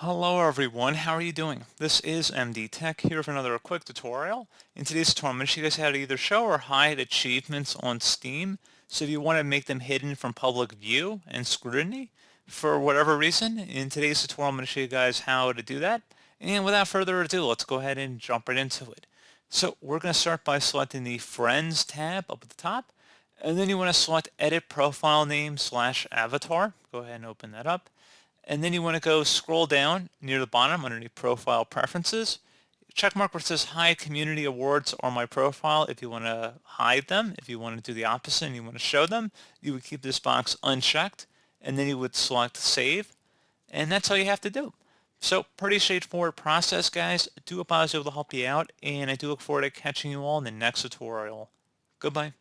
Hello everyone, how are you doing? This is MD Tech here with another quick tutorial. In today's tutorial, I'm going to show you guys how to either show or hide achievements on Steam. So if you want to make them hidden from public view and scrutiny for whatever reason, in today's tutorial I'm going to show you guys how to do that. And without further ado, let's go ahead and jump right into it. So we're going to start by selecting the Friends tab up at the top. And then you want to select Edit Profile Name / Avatar. Go ahead and open that up. And then you want to go scroll down near the bottom underneath Profile Preferences. Check mark where it says Hide Community Awards on my profile if you want to hide them. If you want to do the opposite and you want to show them, you would keep this box unchecked. And then you would select Save. And that's all you have to do. So pretty straightforward process, guys. I do hope I was able to help you out. And I do look forward to catching you all in the next tutorial. Goodbye.